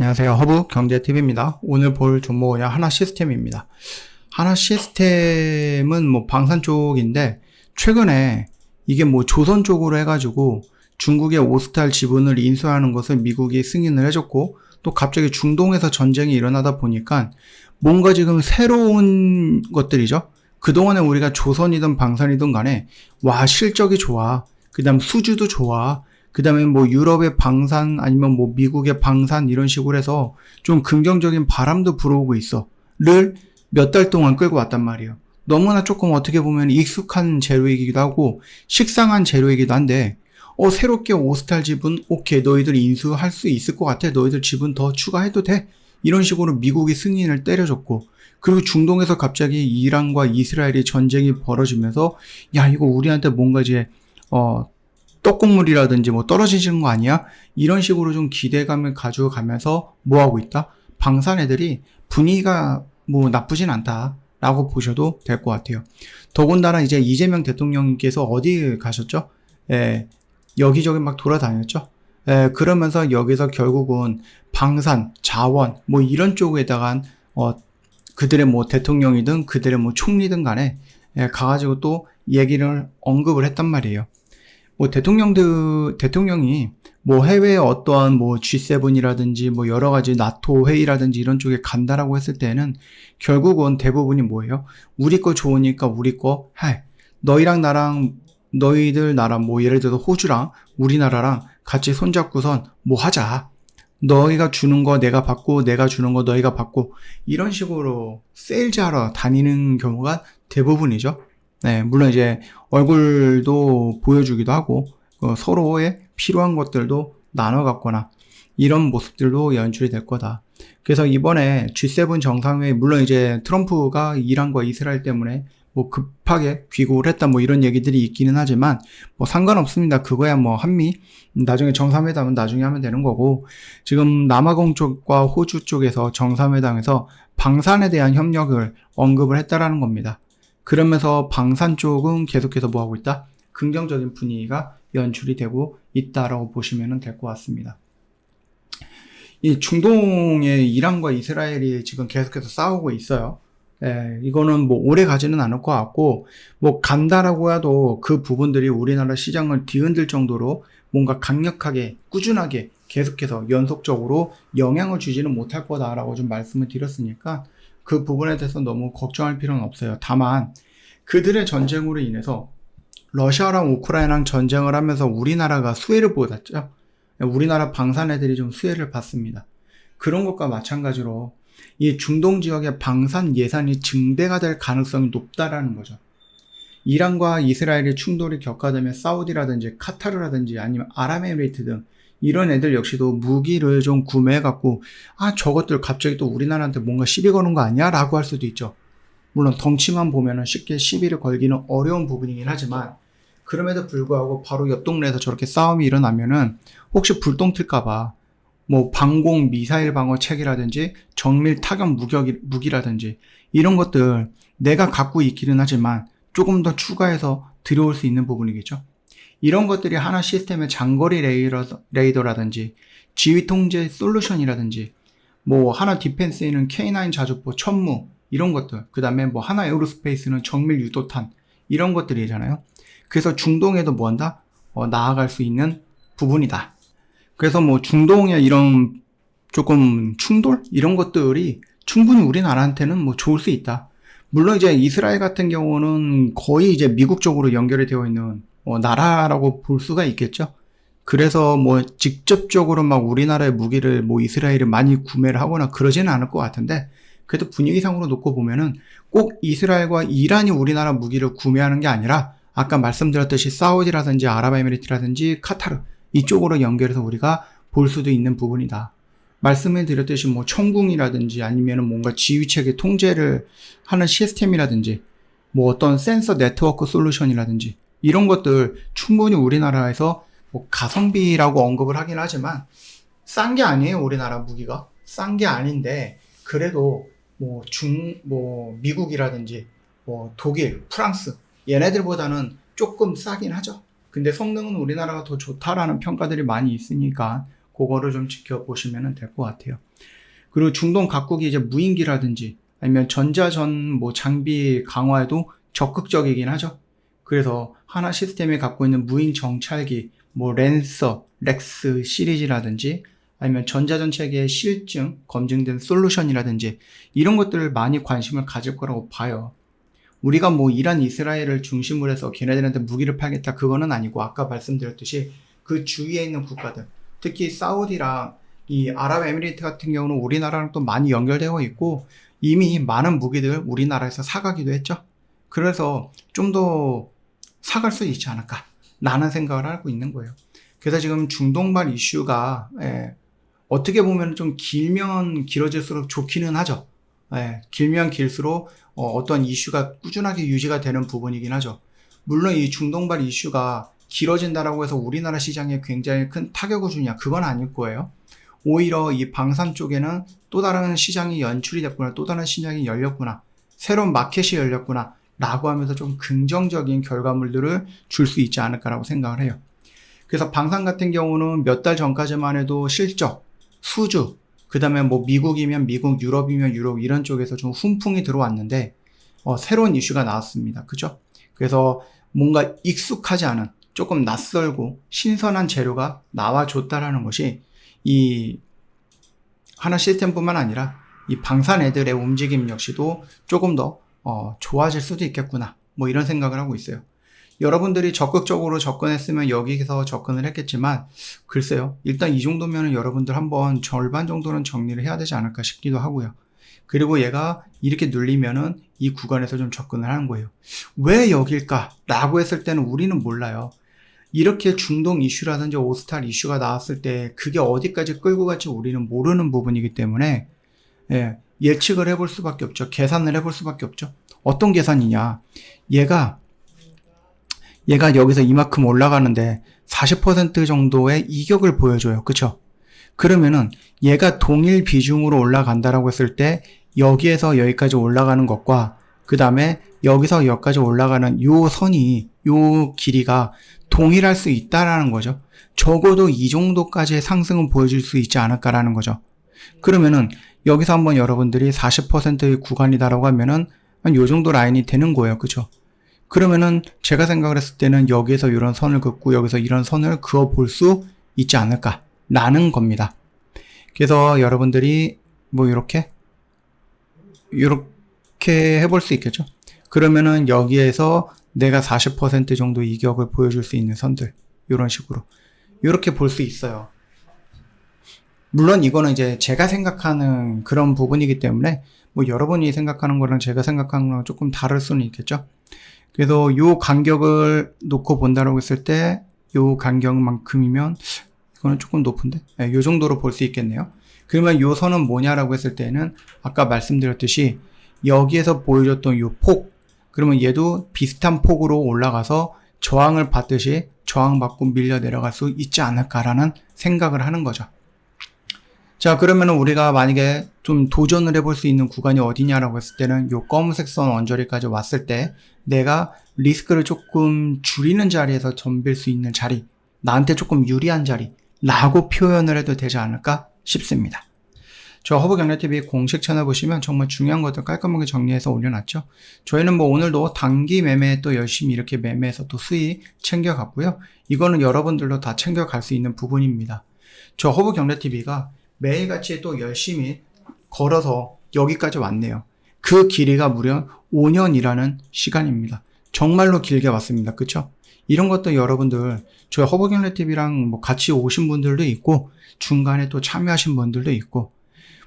안녕하세요. 허브 경제TV입니다. 오늘 볼 종목은 하나시스템입니다. 하나시스템은 방산 쪽인데, 최근에 이게 조선 쪽으로 해가지고 중국의 오스탈 지분을 인수하는 것을 미국이 승인을 해줬고, 또 갑자기 중동에서 전쟁이 일어나다 보니까 뭔가 지금 새로운 것들이죠. 그동안에 우리가 조선이든 방산이든 간에, 와, 실적이 좋아. 그 다음 수주도 좋아. 그 다음에 유럽의 방산 아니면 미국의 방산 이런 식으로 해서 좀 긍정적인 바람도 불어오고 있어. 를 몇 달 동안 끌고 왔단 말이에요. 너무나 조금 어떻게 보면 익숙한 재료이기도 하고 식상한 재료이기도 한데, 새롭게 오스탈 지분, 오케이, 너희들 인수할 수 있을 것 같아. 너희들 지분 더 추가해도 돼. 이런 식으로 미국이 승인을 때려줬고, 그리고 중동에서 갑자기 이란과 이스라엘이 전쟁이 벌어지면서, 야, 이거 우리한테 뭔가 이제, 떡국물이라든지 떨어지시는 거 아니야? 이런 식으로 좀 기대감을 가져가면서 하고 있다? 방산 애들이 분위기가 나쁘진 않다라고 보셔도 될 것 같아요. 더군다나 이제 이재명 대통령께서 어디 가셨죠? 여기저기 막 돌아다녔죠? 그러면서 여기서 결국은 방산, 자원, 이런 쪽에다가, 그들의 대통령이든 그들의 총리든 간에, 가가지고 또 얘기를 언급을 했단 말이에요. 대통령이 해외에 어떠한 G7이라든지 여러 가지 나토 회의라든지 이런 쪽에 간다라고 했을 때는 결국은 대부분이 뭐예요? 우리 거 좋으니까 우리 거 해. 너희랑 나랑, 너희들 나라 예를 들어서 호주랑 우리나라랑 같이 손잡고선 하자. 너희가 주는 거 내가 받고 내가 주는 거 너희가 받고 이런 식으로 세일즈하러 다니는 경우가 대부분이죠. 네, 물론 이제 얼굴도 보여주기도 하고 서로의 필요한 것들도 나눠 갖거나 이런 모습들도 연출이 될 거다. 그래서 이번에 G7 정상회의, 물론 이제 트럼프가 이란과 이스라엘 때문에 급하게 귀국을 했다 이런 얘기들이 있기는 하지만 상관없습니다. 그거야 한미 나중에 정상회담은 나중에 하면 되는 거고, 지금 남아공 쪽과 호주 쪽에서 정상회담에서 방산에 대한 협력을 언급을 했다라는 겁니다. 그러면서 방산 쪽은 계속해서 하고 있다? 긍정적인 분위기가 연출이 되고 있다라고 보시면 될 것 같습니다. 이 중동에 이란과 이스라엘이 지금 계속해서 싸우고 있어요. 이거는 오래 가지는 않을 것 같고, 간다라고 해도 그 부분들이 우리나라 시장을 뒤흔들 정도로 뭔가 강력하게, 꾸준하게 계속해서 연속적으로 영향을 주지는 못할 거다라고 좀 말씀을 드렸으니까, 그 부분에 대해서 너무 걱정할 필요는 없어요. 다만 그들의 전쟁으로 인해서 러시아랑 우크라이나랑 전쟁을 하면서 우리나라가 수혜를 받았죠. 우리나라 방산 애들이 좀 수혜를 받습니다. 그런 것과 마찬가지로 이 중동 지역의 방산 예산이 증대가 될 가능성이 높다라는 거죠. 이란과 이스라엘의 충돌이 격화되면 사우디라든지 카타르라든지 아니면 아랍에미리트 등 이런 애들 역시도 무기를 좀 구매해갖고, 저것들 갑자기 또 우리나라한테 뭔가 시비 거는 거 아니야? 라고 할 수도 있죠. 물론 덩치만 보면은 쉽게 시비를 걸기는 어려운 부분이긴 하지만, 그럼에도 불구하고 바로 옆 동네에서 저렇게 싸움이 일어나면은 혹시 불똥 튈까봐 방공 미사일 방어 체계라든지 정밀 타격 무기라든지 이런 것들 내가 갖고 있기는 하지만 조금 더 추가해서 들어올 수 있는 부분이겠죠. 이런 것들이 하나 시스템의 장거리 레이더라든지 지휘 통제 솔루션이라든지 하나 디펜스에는 K9 자주포 천무 이런 것들, 그 다음에 하나 에어로스페이스는 정밀 유도탄 이런 것들이잖아요. 그래서 중동에도 한다? 나아갈 수 있는 부분이다. 그래서 중동의 이런 조금 충돌 이런 것들이 충분히 우리나라한테는 좋을 수 있다. 물론 이제 이스라엘 같은 경우는 거의 이제 미국 쪽으로 연결이 되어 있는 나라라고 볼 수가 있겠죠. 그래서 직접적으로 우리나라의 무기를 이스라엘이 많이 구매를 하거나 그러지는 않을 것 같은데, 그래도 분위기상으로 놓고 보면은 꼭 이스라엘과 이란이 우리나라 무기를 구매하는 게 아니라 아까 말씀드렸듯이 사우디라든지 아랍에미리트라든지 카타르 이쪽으로 연결해서 우리가 볼 수도 있는 부분이다. 말씀을 드렸듯이 천궁이라든지 아니면은 뭔가 지휘체계 통제를 하는 시스템이라든지 어떤 센서 네트워크 솔루션이라든지 이런 것들 충분히 우리나라에서 가성비라고 언급을 하긴 하지만 싼 게 아니에요. 우리나라 무기가 싼 게 아닌데, 그래도 미국이라든지 독일, 프랑스 얘네들보다는 조금 싸긴 하죠. 근데 성능은 우리나라가 더 좋다라는 평가들이 많이 있으니까 그거를 좀 지켜보시면 될 것 같아요. 그리고 중동 각국이 이제 무인기라든지 아니면 전자전 뭐 장비 강화에도 적극적이긴 하죠. 그래서 하나 시스템이 갖고 있는 무인 정찰기, 뭐 랜서, 렉스 시리즈라든지 아니면 전자전 체계의 실증, 검증된 솔루션이라든지 이런 것들을 많이 관심을 가질 거라고 봐요. 우리가 뭐 이란, 이스라엘을 중심으로 해서 걔네들한테 무기를 팔겠다 그거는 아니고 아까 말씀드렸듯이 그 주위에 있는 국가들, 특히 사우디랑 이 아랍에미리트 같은 경우는 우리나라랑 또 많이 연결되어 있고 이미 많은 무기들 우리나라에서 사가기도 했죠. 그래서 좀 더 사갈 수 있지 않을까 라는 생각을 하고 있는 거예요. 그래서 지금 중동발 이슈가 어떻게 보면 좀 길면 길어질수록 좋기는 하죠. 길면 길수록 어떤 이슈가 꾸준하게 유지가 되는 부분이긴 하죠. 물론 이 중동발 이슈가 길어진다라고 해서 우리나라 시장에 굉장히 큰 타격을 주냐 그건 아닐 거예요. 오히려 이 방산 쪽에는 또 다른 시장이 연출이 됐구나, 또 다른 시장이 열렸구나, 새로운 마켓이 열렸구나 라고 하면서 좀 긍정적인 결과물들을 줄 수 있지 않을까라고 생각을 해요. 그래서 방산 같은 경우는 몇 달 전까지만 해도 실적, 수주, 그 다음에 뭐 미국이면 미국, 유럽이면 유럽 이런 쪽에서 좀 훈풍이 들어왔는데 새로운 이슈가 나왔습니다. 그죠? 그래서 뭔가 익숙하지 않은 조금 낯설고 신선한 재료가 나와줬다라는 것이 이 하나 시스템뿐만 아니라 이 방산 애들의 움직임 역시도 조금 더 좋아질 수도 있겠구나 뭐 이런 생각을 하고 있어요. 여러분들이 적극적으로 접근했으면 여기서 접근을 했겠지만 글쎄요, 일단 이 정도면 여러분들 한번 절반 정도는 정리를 해야 되지 않을까 싶기도 하고요. 그리고 얘가 이렇게 눌리면은 이 구간에서 좀 접근을 하는 거예요. 왜 여길까? 라고 했을 때는 우리는 몰라요. 이렇게 중동 이슈라든지 오스탈 이슈가 나왔을 때 그게 어디까지 끌고 갈지 우리는 모르는 부분이기 때문에 예측을 해볼 수밖에 없죠. 계산을 해볼 수밖에 없죠. 어떤 계산이냐? 얘가 여기서 이만큼 올라가는데 40% 정도의 이격을 보여줘요. 그쵸? 그러면은 얘가 동일 비중으로 올라간다라고 했을 때 여기에서 여기까지 올라가는 것과 그 다음에 여기서 여기까지 올라가는 요 선이, 요 길이가 동일할 수 있다라는 거죠. 적어도 이 정도까지의 상승은 보여줄 수 있지 않을까라는 거죠. 그러면은 여기서 한번 여러분들이 40%의 구간이다라고 하면은 한 요 정도 라인이 되는 거예요. 그쵸? 그러면은 제가 생각을 했을 때는 여기에서 이런 선을 긋고 여기서 이런 선을 그어 볼 수 있지 않을까라는 겁니다. 그래서 여러분들이 뭐 이렇게 해볼 수 있겠죠. 그러면은 여기에서 내가 40% 정도 이격을 보여줄 수 있는 선들, 이런 식으로 이렇게 볼 수 있어요. 물론 이거는 이제 제가 생각하는 그런 부분이기 때문에 뭐 여러분이 생각하는 거랑 제가 생각하는 거랑 조금 다를 수는 있겠죠. 그래서 요 간격을 놓고 본다라고 했을 때 요 간격만큼이면 이거는 조금 높은데 요 정도로 볼 수 있겠네요. 그러면 요 선은 뭐냐라고 했을 때는 아까 말씀드렸듯이 여기에서 보여줬던 요 폭, 그러면 얘도 비슷한 폭으로 올라가서 저항을 받듯이 저항받고 밀려 내려갈 수 있지 않을까라는 생각을 하는 거죠. 자, 그러면 우리가 만약에 좀 도전을 해볼 수 있는 구간이 어디냐라고 했을 때는 요 검은색 선 언저리까지 왔을 때 내가 리스크를 조금 줄이는 자리에서 덤빌 수 있는 자리, 나한테 조금 유리한 자리라고 표현을 해도 되지 않을까 싶습니다. 저 허브경제TV 공식 채널 보시면 정말 중요한 것들 깔끔하게 정리해서 올려놨죠. 저희는 뭐 오늘도 단기 매매 또 열심히 이렇게 매매해서 또 수익 챙겨갔고요. 이거는 여러분들도 다 챙겨갈 수 있는 부분입니다. 저 허브경제TV가 매일같이 또 열심히 걸어서 여기까지 왔네요. 그 길이가 무려 5년이라는 시간입니다. 정말로 길게 왔습니다. 그쵸? 이런 것도 여러분들 저희 허브경제TV랑 뭐 같이 오신 분들도 있고 중간에 또 참여하신 분들도 있고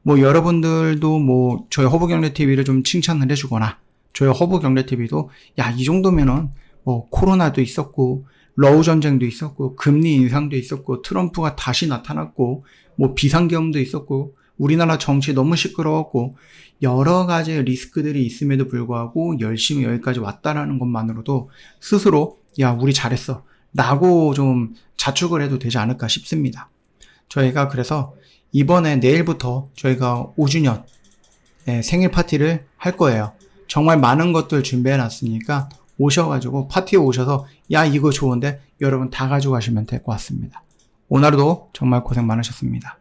뭐 여러분들도 뭐 저희 허브경제TV를 좀 칭찬을 해주거나 저희 허브경제TV도 야, 이 정도면은 뭐 코로나도 있었고 러우 전쟁도 있었고 금리 인상도 있었고 트럼프가 다시 나타났고 뭐 비상계엄도 있었고 우리나라 정치 너무 시끄러웠고 여러 가지 리스크들이 있음에도 불구하고 열심히 여기까지 왔다라는 것만으로도 스스로 야, 우리 잘했어 라고 좀 자축을 해도 되지 않을까 싶습니다. 저희가 그래서 이번에 내일부터 저희가 5주년 생일 파티를 할 거예요. 정말 많은 것들 준비해 놨으니까 오셔가지고 파티에 오셔서 야, 이거 좋은데 여러분 다 가져가시면 될 것 같습니다. 오늘도 정말 고생 많으셨습니다.